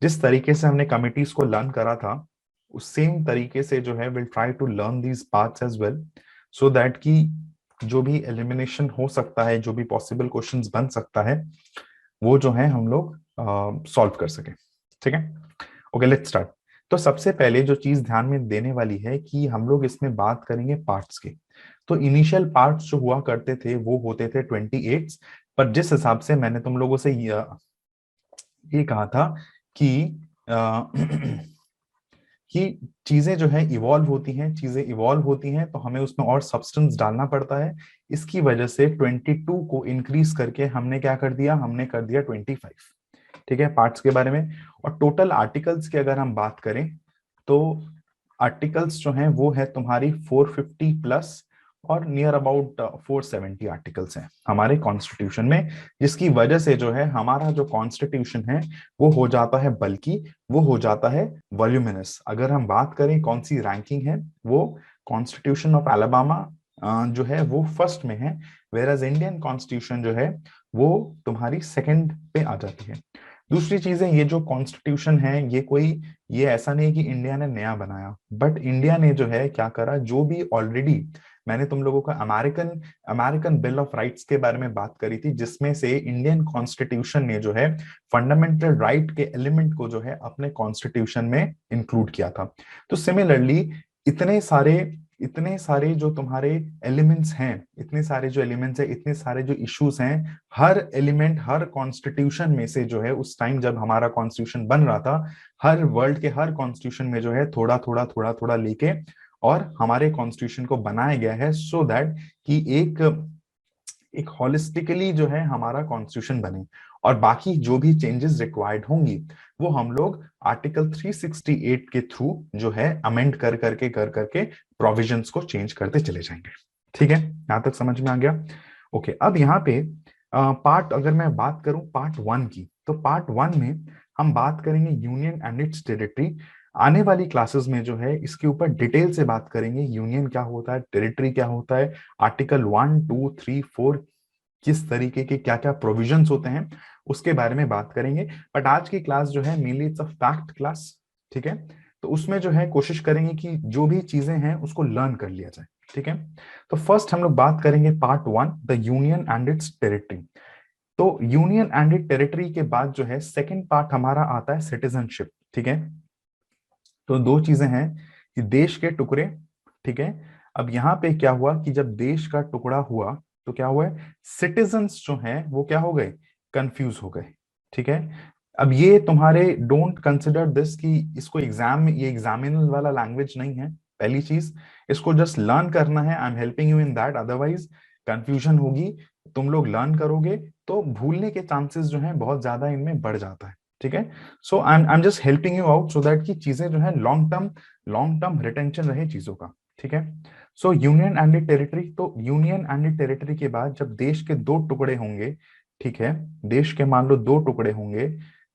जिस तरीके से हमने कमिटीज को लर्न करा था, उस सेम तरीके से जो है will try to learn these parts as well, so that कि जो भी एलिमिनेशन हो सकता है, जो भी पॉसिबल क्वेश्चंस बन सकता है, वो जो है हम लोग सॉल्व कर सके। ठीक है, ओके लेट्स स्टार्ट। तो सबसे पहले जो चीज ध्यान में देने वाली है कि हम लोग इसमें बात करेंगे पार्ट्स की। तो इनिशियल पार्ट्स जो हुआ करते थे वो होते थे 28, पर जिस हिसाब से मैंने तुम लोगों से ये कहा था कि कि चीजें जो है इवॉल्व होती हैं, चीजें इवॉल्व होती हैं तो हमें उसमें और सब्सटेंस डालना पड़ता है। इसकी वजह से 22 को इंक्रीज करके हमने क्या कर दिया, हमने कर दिया 25। ठीक है, पार्ट्स के बारे में। और टोटल आर्टिकल्स की अगर हम बात करें तो आर्टिकल्स जो हैं वो है तुम्हारी 450 प्लस, और नियर अबाउट 470 आर्टिकल्स हैं हमारे कॉन्स्टिट्यूशन में, जिसकी वजह से जो है हमारा जो कॉन्स्टिट्यूशन है वो हो जाता है बल्कि, वो हो जाता है वॉल्यूमिनस। अगर हम बात करें कौन सी रैंकिंग है, वो कॉन्स्टिट्यूशन ऑफ अलाबामा जो है वो फर्स्ट में है, वेयर इंडियन कॉन्स्टिट्यूशन जो है वो तुम्हारी सेकंड पे आ जाती है। दूसरी चीजें, ये जो कॉन्स्टिट्यूशन है ये कोई, ये ऐसा नहीं कि इंडिया ने नया बनाया, बट इंडिया ने जो है क्या करा, जो भी ऑलरेडी मैंने तुम लोगों को American American bill of rights के बारे में बात करी थी, जिसमें से इंडियन कॉन्स्टिट्यूशन ने जो है फंडामेंटल राइट के एलिमेंट को जो है अपने कॉन्स्टिट्यूशन में इंक्लूड किया था। तो सिमिलरली इतने सारे इतने सारे जो तुम्हारे एलिमेंट्स हैं, इतने सारे जो एलिमेंट्स हैं, इतने सारे जो इश्यूज हैं, हर एलिमेंट हर कॉन्स्टिट्यूशन में से जो है उस टाइम जब हमारा कॉन्स्टिट्यूशन बन रहा था, हर वर्ल्ड के हर कॉन्स्टिट्यूशन में जो है थोड़ा थोड़ा थोड़ा थोड़ा लेके और हमारे कॉन्स्टिट्यूशन को बनाया गया है, सो दैट कि एक एक हॉलिस्टिकली जो है हमारा कॉन्स्टिट्यूशन बने। और बाकी जो भी चेंजेस रिक्वायर्ड होंगी वो हम लोग आर्टिकल 368 के थ्रू जो है अमेंड कर करके प्रोविजंस को चेंज करते चले जाएंगे। ठीक है, यहां तक समझ में आ गया। ओके, अब यहाँ पे पार्ट अगर मैं बात करूं पार्ट 1 की, तो पार्ट 1 में हम बात करेंगे यूनियन एंड इट्स टेरिटरी। आने वाली क्लासेस में जो है इसके ऊपर डिटेल से बात करेंगे, यूनियन क्या होता है, टेरिटरी क्या होता है, आर्टिकल 1 2 3 4 किस तरीके के क्या क्या प्रोविजंस होते हैं, उसके बारे में बात करेंगे। बट आज की क्लास जो है mainly it's a fact class. ठीक है, तो उसमें जो है कोशिश करेंगे कि जो भी चीजें हैं उसको लर्न कर लिया जाए। ठीक है, तो फर्स्ट हम लोग बात करेंगे part 1, the union and its territory. तो यूनियन एंड इट टेरिटरी के बाद जो है सेकंड पार्ट हमारा आता है सिटीजनशिप। ठीक है, तो दो चीजें हैं कि देश के टुकड़े। ठीक है, अब यहाँ पे क्या हुआ कि जब देश का टुकड़ा हुआ तो क्या हुआ है, सिटीजन्स जो हैं वो क्या हो गए, कंफ्यूज हो गए। ठीक है, अब ये तुम्हारे डोंट कंसिडर दिस कि इसको एग्जाम में, ये एग्जामिनल वाला लैंग्वेज नहीं है। पहली चीज, इसको जस्ट लर्न करना है, I am helping you in that, otherwise confusion होगी। तुम लोग लर्न करोगे तो भूलने के चांसेस जो है बहुत ज्यादा इनमें बढ़ जाता है। ठीक है, so I am just helping you out so that कि चीजें जो है लॉन्ग टर्म रिटेंशन रहे चीजों का। ठीक है, सो यूनियन एंड टेरिटरी, तो यूनियन एंड टेरिटरी के बाद जब देश के दो टुकड़े होंगे, ठीक है, देश के मान लो दो टुकड़े होंगे,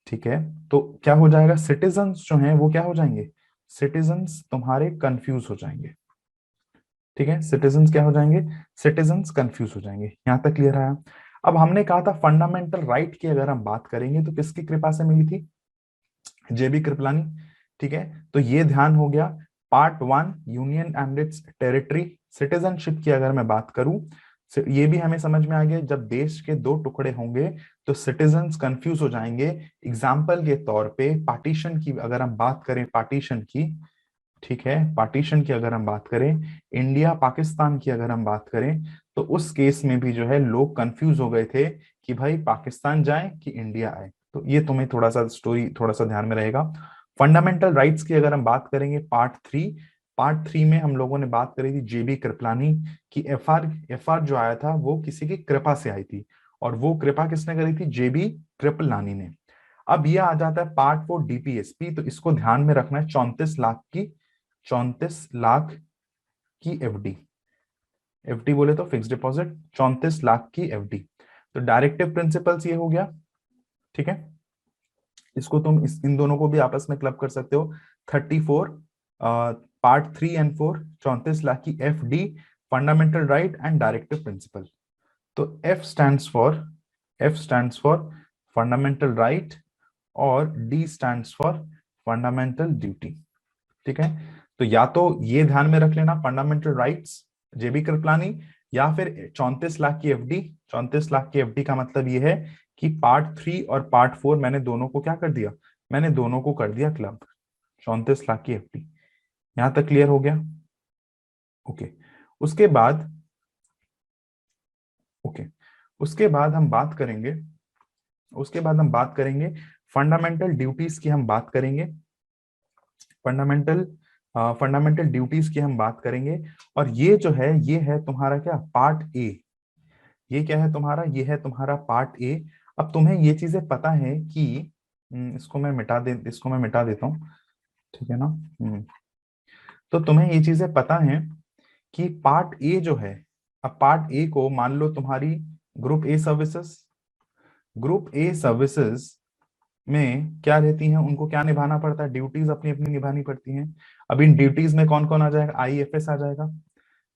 ठीक है, तो क्या हो जाएगा, सिटीजन्स जो हैं वो क्या हो जाएंगे, सिटीजन्स तुम्हारे कंफ्यूज हो जाएंगे। ठीक है, सिटीजन्स क्या हो जाएंगे, सिटीजन्स कंफ्यूज हो जाएंगे। यहां तक क्लियर है। अब हमने कहा था फंडामेंटल राइट की अगर हम बात करेंगे तो किसकी कृपा से मिली थी, जेबी कृपलानी। ठीक है, तो ये ध्यान हो गया part 1 union and its territory. Citizenship की अगर मैं बात करूं, ये भी हमें समझ में आ गया, जब देश के दो टुकड़े होंगे तो सिटीजन्स कंफ्यूज हो जाएंगे। एग्जाम्पल के तौर पे पार्टीशन की अगर हम बात करें, पार्टीशन की, ठीक है, पार्टीशन की अगर हम बात करें, इंडिया पाकिस्तान की अगर हम बात करें, तो उस केस में भी जो है लोग कंफ्यूज हो गए थे कि भाई पाकिस्तान जाए कि इंडिया आए। तो ये तुम्हें थोड़ा सा स्टोरी थोड़ा सा ध्यान में रहेगा। फंडामेंटल राइट्स की अगर हम बात करेंगे पार्ट 3 में हम लोगों ने बात करी थी जेबी कृपलानी की, एफआर जो आया था वो किसी की कृपा से आई थी, और वो कृपा किसने करी थी, जेबी कृपलानी ने। अब ये आ जाता है पार्ट 4 डीपीएसपी, तो इसको ध्यान में रखना है, 34 लाख की एफडी, एफडी बोले तो फिक्स डिपॉजिट, 34 लाख की एफडी। तो डायरेक्टिव प्रिंसिपल्स ये हो गया। ठीक है, इसको तुम इन दोनों को भी आपस में क्लब कर सकते हो। 34 पार्ट 3 एंड 4, 34 लाख की F D, fundamental right and directive principle. तो F stands for fundamental right और D stands for fundamental duty. ठीक है, तो या तो ये ध्यान में रख लेना फंडामेंटल राइट्स जेबी कृपलानी, या फिर 34 लाख की एफडी। 34 लाख की एफडी का मतलब ये है कि पार्ट 3 और पार्ट 4 मैंने दोनों को क्या कर दिया, मैंने दोनों को कर दिया क्लब। 34 लाख की एफडी, यहां तक क्लियर हो गया? ओके, उसके बाद ओके उसके बाद हम बात करेंगे, उसके बाद हम बात करेंगे फंडामेंटल ड्यूटीज की, हम बात करेंगे फंडामेंटल फंडामेंटल ड्यूटीज की हम बात करेंगे। और ये जो है ये है तुम्हारा क्या, पार्ट ए। ये क्या है तुम्हारा, ये है तुम्हारा पार्ट ए। अब तुम्हें ये चीजें पता है कि इसको मैं मिटा देता हूँ, ठीक है ना। तो तुम्हें ये चीजें पता है कि पार्ट ए जो है, अब पार्ट ए को मान लो तुम्हारी group A services, group A services में क्या रहती हैं, उनको क्या निभाना पड़ता है, ड्यूटीज अपनी अपनी निभानी पड़ती हैं। अब इन ड्यूटीज में कौन कौन आ जाएगा, आईएफएस आ जाएगा,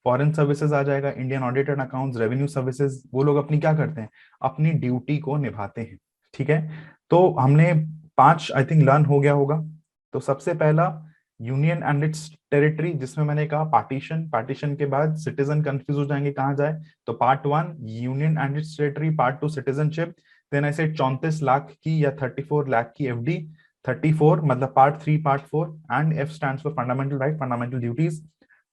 फॉरेन सर्विसेज आ जाएगा, Indian audit and accounts, revenue services, वो लोग अपनी क्या करते हैं, अपनी ड्यूटी को निभाते हैं। ठीक है, तो हमने 5 आई थिंक लर्न हो गया होगा। तो सबसे पहला यूनियन एंड इट्स टेरिटरी, जिसमें मैंने कहा पार्टीशन, पार्टीशन के बाद सिटीजन कंफ्यूज हो जाएंगे कहाँ जाए, तो part 1 union and its territory, part 2 citizenship, then ऐसे 34 लाख की या 34 लाख की एफडी। 34 मतलब part 3 part 4, and F stands for fundamental right fundamental duties.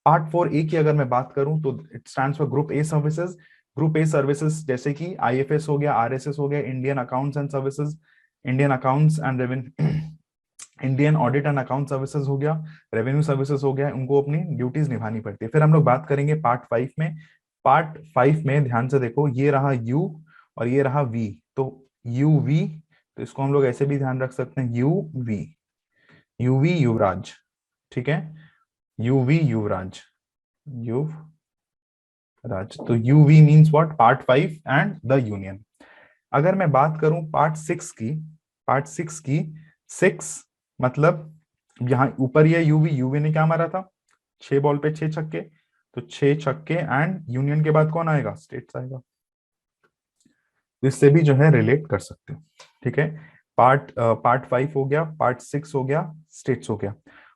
Part 4 ए की अगर मैं बात करूं तो it stands for group A services. Group A services जैसे कि आईएफएस हो गया, आरएसएस हो गया, Indian accounts and services, Indian accounts and revenue, Indian audit and account services हो गया, रेवेन्यू सर्विसेज हो गया, उनको अपनी ड्यूटीज निभानी पड़ती है। फिर हम लोग बात करेंगे पार्ट 5 में। पार्ट 5 में ध्यान से देखो, ये रहा यू और ये रहा वी, तो यू वी, तो इसको हम लोग ऐसे भी ध्यान रख सकते हैं, यू वी, यूवी युवराज। ठीक है, यूवी युवराज, युवराज, तो UV means what, part 5 and the union. अगर मैं बात करूं पार्ट 6 की, पार्ट 6 की, 6 मतलब यहाँ ऊपर ये यूवी, यूवी ने क्या मारा था, 6 बॉल पे 6 छक्के, तो 6 छक्के, एंड यूनियन के बाद कौन आएगा, स्टेट्स आएगा। इससे भी जो है रिलेट कर सकते हो। ठीक है, पार्ट 5 हो गया, पार्ट 6 हो गया, स्टेट्स हो गया।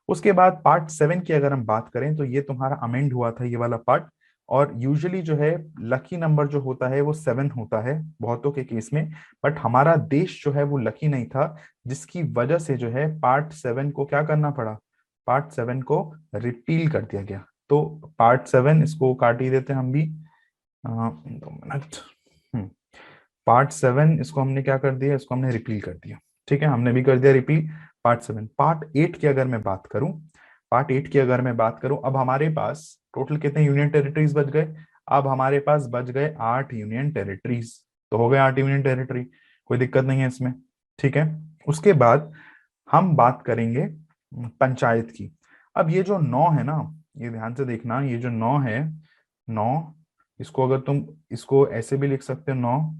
उसके बाद पार्ट 7 की अगर हम बात करें तो ये तुम्हारा अमेंड हुआ था ये वाला पार्ट। और यूजुअली जो है लकी नंबर जो होता है वो 7 होता है बहुतों के केस में, बट हमारा देश जो है वो लकी नहीं था, जिसकी वजह से जो है पार्ट 7 को क्या करना पड़ा, पार्ट 7 को रिपील कर दिया गया। तो पार्ट 7 इसको काट ही देते हैं हम भी, 2 मिनट। पार्ट 7 इसको हमने क्या कर दिया, इसको हमने रिपील कर दिया। ठीक है, हमने भी कर दिया रिपील पार्ट 7। पार्ट 8 की अगर मैं बात करूं, पार्ट 8 की अगर मैं बात करूं, अब हमारे पास टोटल कितने यूनियन टेरिटरीज बच गए, अब हमारे पास बच गए 8 यूनियन टेरिटरीज। तो हो गए 8 यूनियन टेरिटरी, कोई दिक्कत नहीं है इसमें। ठीक है, उसके बाद हम बात करेंगे पंचायत की। अब ये जो 9 है ना, ये ध्यान से देखना, ये जो 9 है, 9, इसको अगर तुम इसको ऐसे भी लिख सकते हो 9,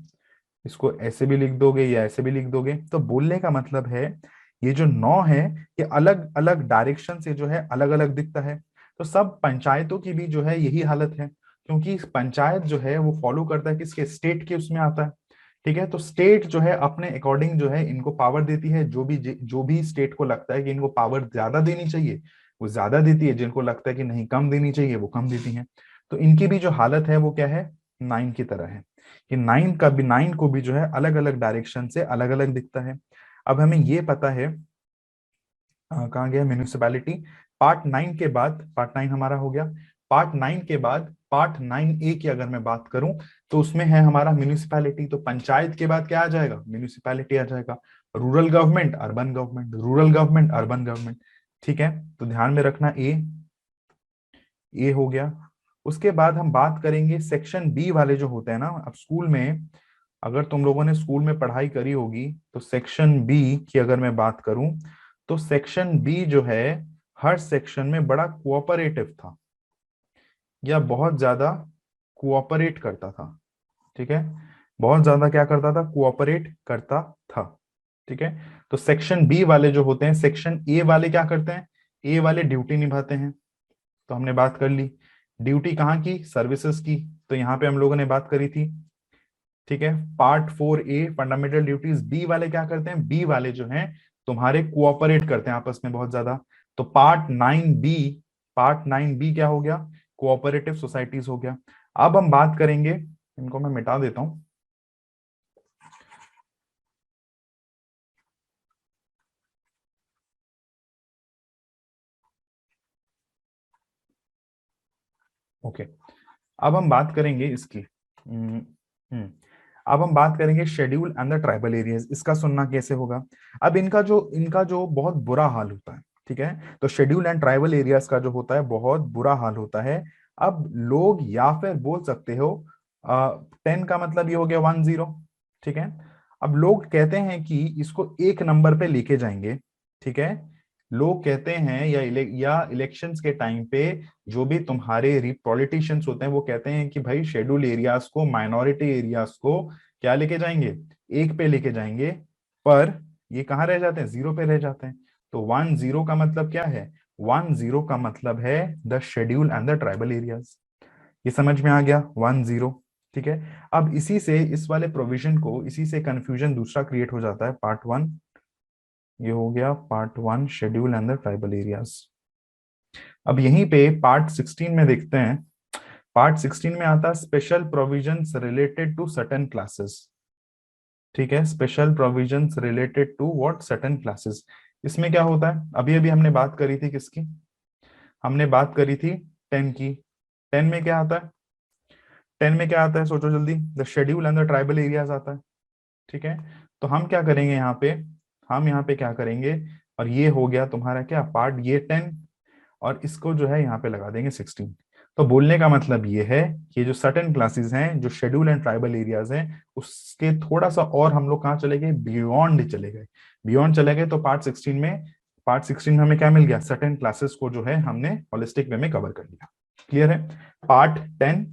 इसको ऐसे भी लिख दोगे या ऐसे भी लिख दोगे, तो बोलने का मतलब है ये जो 9 है ये अलग अलग डायरेक्शन से जो है अलग अलग दिखता है। तो सब पंचायतों की भी जो है यही हालत है, क्योंकि पंचायत जो है वो फॉलो करता है किसके, स्टेट के उसमें आता है। ठीक है, तो स्टेट जो है अपने अकॉर्डिंग जो है इनको पावर देती है, जो भी स्टेट को लगता है कि इनको पावर ज्यादा देनी चाहिए वो ज्यादा देती है, जिनको लगता है कि नहीं कम देनी चाहिए वो कम देती है। तो इनकी भी जो हालत है वो क्या है, 9 की तरह है, कि 9 को भी जो है अलग अलग डायरेक्शन से अलग अलग दिखता है। अब हमें ये पता है कहाँ गया म्यूनिसिपैलिटी। पार्ट 9 के बाद, पार्ट 9 हमारा हो गया, पार्ट 9 के बाद पार्ट 9A की अगर मैं बात करूं तो उसमें है हमारा म्यूनिसिपैलिटी। तो पंचायत के बाद क्या आ जाएगा, म्यूनिसिपैलिटी आ जाएगा। Rural government, urban government, rural government, urban government. ठीक है, तो ध्यान में रखना ए हो गया। उसके बाद हम बात करेंगे सेक्शन बी वाले जो होते हैं ना। अब स्कूल में अगर तुम लोगों ने स्कूल में पढ़ाई करी होगी तो सेक्शन बी की अगर मैं बात करूं तो सेक्शन बी जो है हर सेक्शन में बड़ा कोऑपरेटिव था, या बहुत ज्यादा कोऑपरेट करता था। ठीक है, बहुत ज्यादा क्या करता था, कोऑपरेट करता था। ठीक है, तो सेक्शन बी वाले जो होते हैं, सेक्शन ए वाले क्या करते हैं, ए वाले ड्यूटी निभाते हैं। तो हमने बात कर ली ड्यूटी कहाँ की, सर्विसेज की, तो यहाँ पे हम लोगों ने बात करी थी। ठीक है। Part 4A fundamental duties, B वाले क्या करते हैं, बी वाले जो हैं तुम्हारे कोऑपरेट करते हैं आपस में बहुत ज्यादा। तो पार्ट 9B क्या हो गया, कोऑपरेटिव सोसाइटीज हो गया। अब हम बात करेंगे, इनको मैं मिटा देता हूं। ओके, अब हम बात करेंगे इसकी। हम्म हम्म, अब हम बात करेंगे schedule and the tribal areas, इसका सुनना कैसे होगा। अब इनका जो बहुत बुरा हाल होता है, ठीक है। तो शेड्यूल एंड ट्राइबल एरियाज का जो होता है बहुत बुरा हाल होता है। अब लोग, या फिर बोल सकते हो 10 का मतलब ये हो गया 10, ठीक है। अब लोग कहते हैं कि इसको एक नंबर पे लेके जाएंगे, ठीक है। लोग कहते हैं या इलेक्शंस के टाइम पे जो भी तुम्हारे पॉलिटिशियंस होते हैं वो कहते हैं कि भाई शेड्यूल एरियाज को, माइनॉरिटी एरियाज को क्या लेके जाएंगे, एक पे लेके जाएंगे। पर ये कहाँ रह जाते हैं, 0 पे रह जाते हैं। तो 10 का मतलब क्या है, 10 का मतलब है the schedule and the tribal areas. ये समझ में आ गया, 10, ठीक है। अब इसी से, इस वाले प्रोविजन को, इसी से कंफ्यूजन दूसरा क्रिएट हो जाता है, पार्ट 1। ये हो गया part 1, schedule and the tribal areas. अब यहीं पे पार्ट 16 में देखते हैं। पार्ट 16 में आता है special provisions related to certain classes, ठीक है। Special provisions related to what, certain classes. इसमें क्या होता है, अभी अभी हमने बात करी थी किसकी, हमने बात करी थी 10 की। 10 में क्या आता है, 10 में क्या आता है, सोचो जल्दी, the schedule and the tribal areas आता है, ठीक है। तो हम क्या करेंगे यहाँ पे, हम यहाँ पे क्या करेंगे, और ये हो गया तुम्हारा क्या पार्ट, ये 10, और इसको जो है यहाँ पे लगा देंगे 16। तो बोलने का मतलब ये है कि जो सर्टेन क्लासेस हैं, जो शेड्यूल एंड ट्राइबल एरियाज हैं, उसके थोड़ा सा और हम लोग कहाँ चले गए, बियॉन्ड चले गए। बियॉन्ड चले गए तो पार्ट 16 में हमें क्या मिल गया, सर्टेन क्लासेस को जो है हमने होलिस्टिक वे में कवर कर लिया। क्लियर है, पार्ट 10,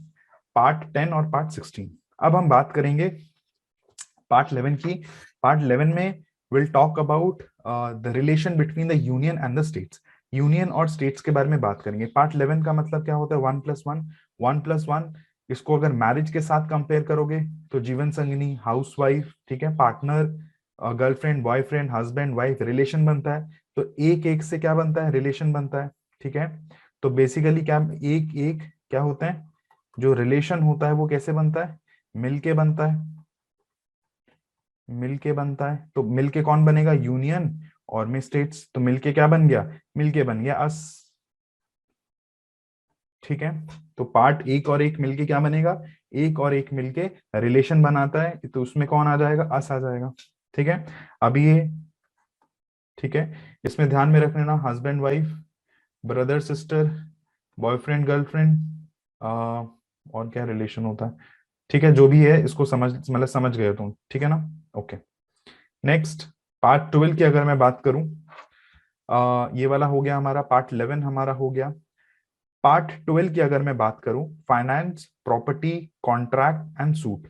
पार्ट 10 और पार्ट 16। अब हम बात करेंगे पार्ट 11 की। पार्ट 11 में will talk about the relation between the union and the states. Union और स्टेट्स के बारे में बात करेंगे। पार्ट 11 का मतलब क्या होता है, 1+1, 1+1। इसको अगर मैरिज के साथ कंपेयर करोगे तो जीवन संगिनी, हाउसवाइफ, ठीक है, partner, girlfriend, boyfriend, husband, wife, relation बनता है। तो एक एक से क्या बनता है, रिलेशन बनता है, ठीक है। तो बेसिकली क्या, एक एक क्या होता है, जो रिलेशन होता है वो कैसे बनता है, मिलके बनता है, मिलके बनता है। तो मिलके कौन बनेगा, यूनियन, और में स्टेट्स। तो मिलके क्या बन गया, मिलके बन गया अस, ठीक है। तो पार्ट एक और एक मिलके क्या बनेगा, एक और एक मिलके रिलेशन बनाता है, तो उसमें कौन आ जाएगा, अस आ जाएगा, ठीक है। अभी ये, ठीक है, इसमें ध्यान में रख लेना, husband wife, brother sister, boyfriend girlfriend, और क्या रिलेशन होता है, ठीक है। जो भी है इसको समझ, मतलब समझ गए तुम, ठीक है ना। ओके, नेक्स्ट, पार्ट 12 की अगर मैं बात करूं, ये वाला हो गया हमारा, पार्ट 11 हमारा हो गया। पार्ट 12 की अगर मैं बात करूं, finance, property, contract and suit.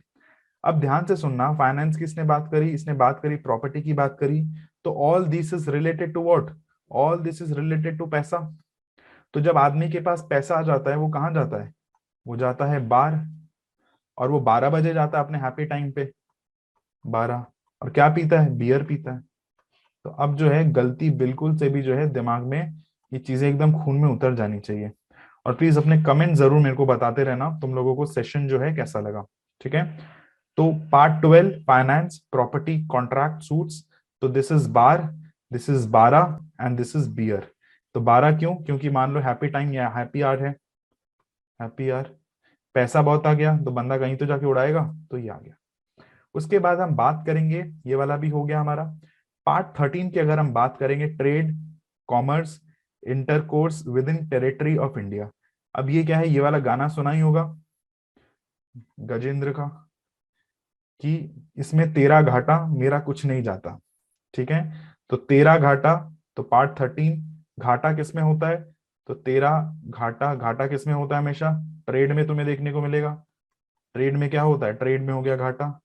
अब ध्यान से सुनना, फाइनेंस की इसने बात करी, इसने बात करी, प्रॉपर्टी की बात करी। तो all this is related to what, all this is related to paisa. तो जब आदमी के पास पैसा आ जाता है वो कहाँ जाता है, वो जाता है बार, और वो 12 बजे जाता है अपने हैप्पी टाइम पे, 12, और क्या पीता है, बियर पीता है। तो अब जो है गलती बिल्कुल से भी जो है दिमाग में, ये चीजें एकदम खून में उतर जानी चाहिए। और प्लीज अपने कमेंट जरूर मेरे को बताते रहना तुम लोगों को सेशन जो है कैसा लगा, ठीक है। तो part 12, finance, property, contract, suits. तो this is bar, this is 12 and this is beer. तो 12 क्यों, क्योंकि मान लो हैप्पी टाइम या हैप्पी आवर है, हैप्पी आवर, पैसा बहुत आ गया तो बंदा कहीं तो जाके उड़ाएगा, तो ये आ गया। उसके बाद हम बात करेंगे, ये वाला भी हो गया हमारा। पार्ट 13 की अगर हम बात करेंगे, trade, commerce, intercourse with in territory of India. अब ये क्या है, ये वाला गाना सुना ही होगा गजेंद्र का, कि इसमें तेरा घाटा मेरा कुछ नहीं जाता, ठीक है। तो तेरा घाटा, तो पार्ट 13, घाटा किसमें होता है, तो तेरा घाटा, घाटा किसमें होता है हमेशा, ट्रेड में तुम्हें देखने को मिलेगा। ट्रेड में क्या होता है, ट्रेड में हो गया घाटा।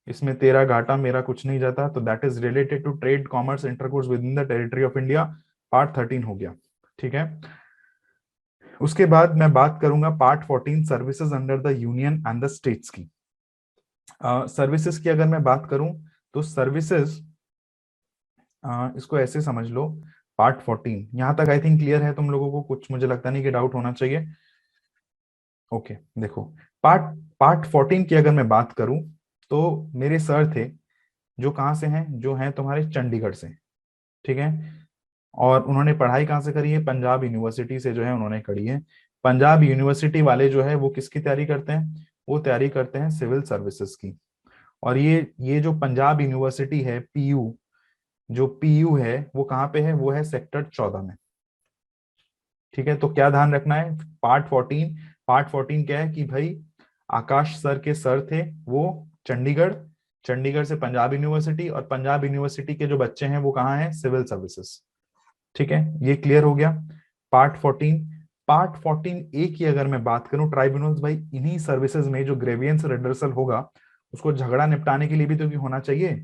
इसमें तेरा घाटा मेरा कुछ नहीं जाता, तो that is related to trade, commerce, intercourse with in the territory of India. Part 13 हो गया, ठीक है। उसके बाद मैं बात करूंगा part 14, services under the union and the states की। सर्विसेज की अगर मैं बात करूं तो सर्विसेज, इसको ऐसे समझ लो, पार्ट 14 यहां तक आई थिंक क्लियर है तुम लोगों को, कुछ मुझे लगता नहीं कि डाउट होना चाहिए। ओके देखो, पार्ट पार्ट 14 की अगर मैं बात करूं तो मेरे सर थे जो कहाँ से हैं, जो हैं तुम्हारे चंडीगढ़ से, ठीक है। और उन्होंने पढ़ाई कहाँ से करी है, पंजाब यूनिवर्सिटी से जो है उन्होंने करी है। पंजाब यूनिवर्सिटी वाले जो है वो किसकी तैयारी करते हैं, वो तैयारी करते हैं सिविल सर्विसेज की। और ये जो पंजाब यूनिवर्सिटी है पीयू, जो पीयू है वो कहाँ पे है, वो है सेक्टर 14 में, ठीक है। तो क्या ध्यान रखना है, पार्ट 14 क्या है कि भाई आकाश सर के सर थे वो चंडीगढ़, चंडीगढ़ से पंजाब यूनिवर्सिटी, और पंजाब यूनिवर्सिटी के जो बच्चे हैं वो कहाँ हैं, सिविल सर्विसेज, ठीक है। ये क्लियर हो गया। पार्ट 14, पार्ट 14 ए की अगर मैं बात करूं, ट्राइब्यूनल्स भाई इन्हीं सर्विसेज में जो ग्रेवियंस रिडर्सल होगा उसको झगड़ा निपटाने के लिए भी तो होना चाहिए।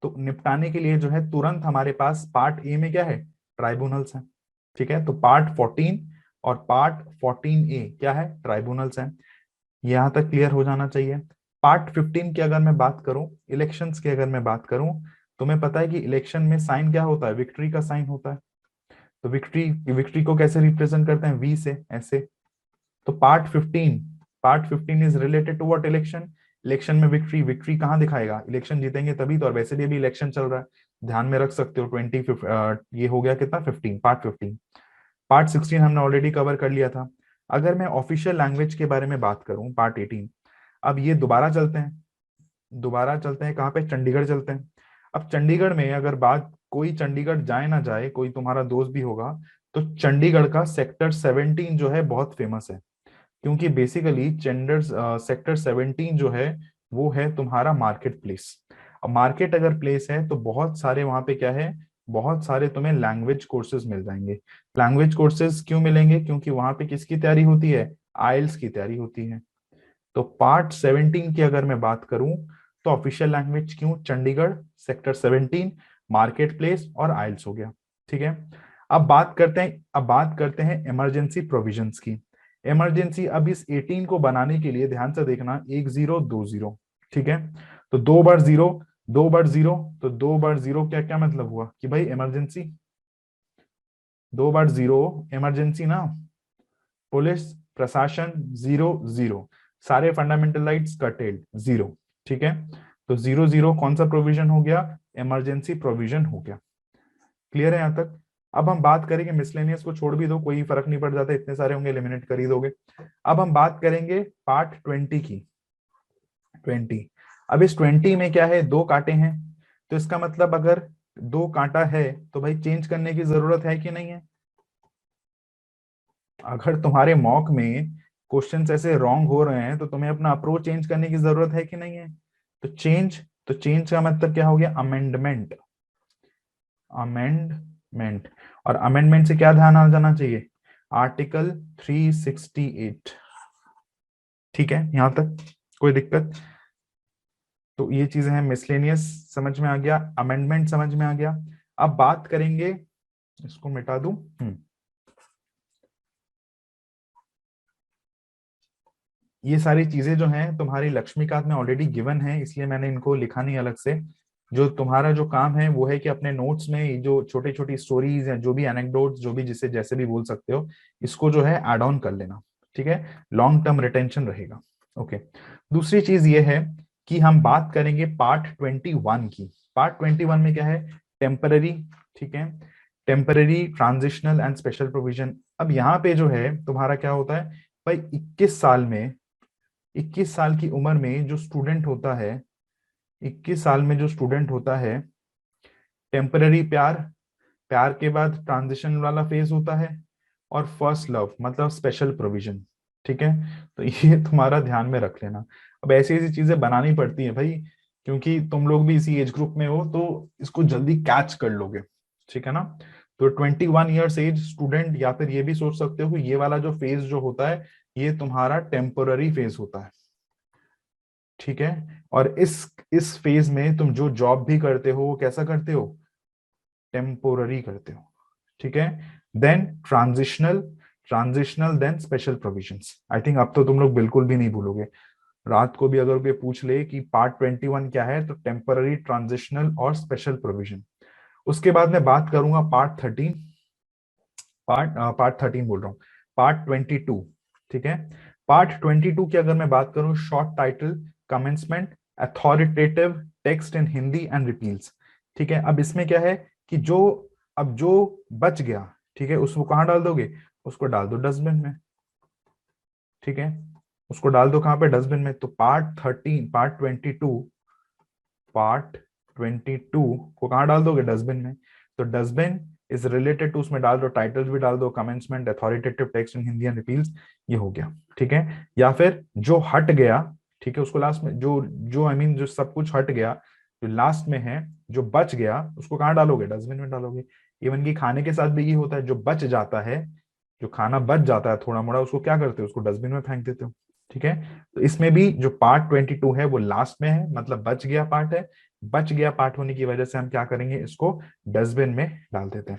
तो निपटाने के लिए जो है तुरंत हमारे पास पार्ट ए में क्या है, ट्राइब्यूनल्स है, ठीक है। तो पार्ट 14 और पार्ट 14 ए क्या है, ट्राइब्यूनल्स है। यहां तक क्लियर हो जाना चाहिए। पार्ट 15 की अगर मैं बात करूं, इलेक्शंस की अगर मैं बात करूं, तुम्हें पता है कि इलेक्शन में साइन क्या होता है, विक्ट्री का साइन होता है। तो विक्ट्री, विक्ट्री को कैसे रिप्रेजेंट करते हैं, वी से, ऐसे। तो part 15 is related to what, election. Election में विक्ट्री, विक्ट्री कहाँ दिखाएगा, इलेक्शन जीतेंगे तभी तो, और वैसे भी अभी इलेक्शन चल रहा है, ध्यान में रख सकते हो। ये हो गया कितना, 15, पार्ट 15। पार्ट 16 हमने ऑलरेडी कवर कर लिया था। अगर मैं ऑफिशियल लैंग्वेज के बारे में बात करूं, पार्ट 18, अब ये दोबारा चलते हैं, दोबारा चलते हैं कहाँ पे, चंडीगढ़ चलते हैं। अब चंडीगढ़ में अगर बात, कोई चंडीगढ़ जाए ना जाए, कोई तुम्हारा दोस्त भी होगा, तो चंडीगढ़ का सेक्टर 17 जो है बहुत फेमस है, क्योंकि बेसिकली सेक्टर 17 जो है वो है तुम्हारा मार्केट प्लेस। अब मार्केट अगर प्लेस है तो बहुत सारे वहां पे क्या है, बहुत सारे तुम्हें लैंग्वेज कोर्सेज मिल जाएंगे। लैंग्वेज कोर्सेज क्यों मिलेंगे, क्योंकि वहां पे किसकी तैयारी होती है, आइल्स की तैयारी होती है। तो पार्ट 17 की अगर मैं बात करूं तो ऑफिशियल लैंग्वेज क्यों, चंडीगढ़, सेक्टर 17, मार्केट प्लेस और आइल्स हो गया, ठीक है। अब बात करते हैं इमरजेंसी प्रोविजंस की। इमरजेंसी, अब इस 18 को बनाने के लिए ध्यान से देखना, 1020, ठीक है। तो दो बार जीरो, दो बार जीरो, तो दो बार जीरो क्या क्या मतलब हुआ कि भाई इमरजेंसी, दो बार जीरो इमरजेंसी ना, पुलिस प्रशासन 0 0, सारे फंडामेंटल राइट्स कर्टेल्ड 0, ठीक है। तो 0 0 कौन सा प्रोविजन हो गया, इमरजेंसी प्रोविजन हो गया। क्लियर है यहां तक। अब हम बात करेंगे, मिसलेनियस को छोड़ भी दो, कोई फर्क नहीं पड़ जाता, इतने सारे होंगे एलिमिनेट कर ही दोगे। अब हम बात करेंगे पार्ट 20 की। 20, अब इस 20 में क्या है, दो कांटे हैं, तो इसका मतलब अगर दो कांटा है तो भाई चेंज करने की जरूरत है कि नहीं है। अगर तुम्हारे मॉक में क्वेश्चंस ऐसे रॉन्ग हो रहे हैं तो तुम्हें अपना अप्रोच चेंज करने की जरूरत है कि नहीं है। तो चेंज का मतलब क्या हो गया, अमेंडमेंट, अमेंडमेंट। और अमेंडमेंट से क्या ध्यान आ जाना चाहिए, आर्टिकल 368, ठीक है यहां तक, कोई दिक्कत। तो ये चीजें हैं, मिसलेनियस समझ में आ गया, अमेंडमेंट समझ में आ गया। अब बात करेंगे, इसको मिटा दूं, ये सारी चीजें जो हैं तुम्हारी लक्ष्मीकांत में ऑलरेडी गिवन है, इसलिए मैंने इनको लिखा नहीं अलग से। जो तुम्हारा जो काम है वो है कि अपने नोट्स में ये जो छोटी छोटी स्टोरीज या जो भी एनेक्डोट्स, जो भी जिसे जैसे भी बोल सकते हो, इसको जो है ऐड ऑन कर लेना, ठीक है। लॉन्ग टर्म रिटेंशन रहेगा। ओके, दूसरी चीज ये है कि हम बात करेंगे पार्ट 21 की। पार्ट 21 में क्या है, टेम्पररी, ठीक है, temporary, transitional and special provision. अब यहाँ पे जो है तुम्हारा क्या होता है, भाई 21 साल की उम्र में जो स्टूडेंट होता है, 21 साल में जो स्टूडेंट होता है, टेम्पररी प्यार, प्यार के बाद ट्रांजिशन वाला फेज होता है, और फर्स्ट लव मतलब स्पेशल प्रोविजन, ठीक है। तो ये तुम्हारा ध्यान में रख लेना। अब ऐसी ऐसी चीजें बनानी पड़ती हैं भाई, क्योंकि तुम लोग भी इसी एज ग्रुप में हो तो इसको जल्दी कैच कर लोगे, ठीक है ना। तो 21 ईयर्स एज स्टूडेंट, या फिर ये भी सोच सकते हो कि ये वाला जो फेज जो होता है ये तुम्हारा टेम्पोररी फेज होता है, ठीक है। और इस फेज में तुम जो जॉब भी करते हो वो कैसा करते हो, टेम्पोररी करते हो, ठीक है। Then transitional, transitional then special provisions. I think अब तो तुम लोग बिल्कुल भी नहीं भूलोगे। रात को भी अगर कोई पूछ ले कि पार्ट 21 क्या है, तो टेम्पररी, ट्रांजिशनल और स्पेशल प्रोविजन। उसके बाद मैं बात करूंगा पार्ट 13 बोल रहा हूँ, पार्ट 22। ठीक है, पार्ट 22 की अगर मैं बात करूं, short title, commencement, authoritative text in Hindi and repeals. ठीक है, अब इसमें क्या है कि जो बच गया, ठीक है, उसको कहाँ डाल दोगे, उसको डाल दो डस्टबिन में। ठीक है, उसको डाल दो कहाँ पे, डस्टबिन में। तो पार्ट 22 को कहाँ डाल दोगे, डस्टबिन में। तो डस्टबिन इज रिलेटेड टू, उसमें डाल दो, टाइटल्स भी डाल दो, commencement, authoritative text in Hindi and repeals, ये हो गया। ठीक है, या फिर जो हट गया, ठीक है, उसको लास्ट में, जो जो आई मीन जो सब कुछ हट गया, जो लास्ट में है, जो बच गया, उसको कहाँ डालोगे, डस्टबिन में डालोगे। इवन की खाने के साथ भी ये होता है, जो बच जाता है, जो खाना बच जाता है थोड़ा मोड़ा, उसको क्या करते हो, उसको डस्टबिन में फेंक देते हो। ठीक है, तो इसमें भी जो पार्ट 22 है वो लास्ट में है, मतलब बच गया पार्ट है। बच गया पार्ट होने की वजह से हम क्या करेंगे, इसको डस्टबिन में डाल देते हैं।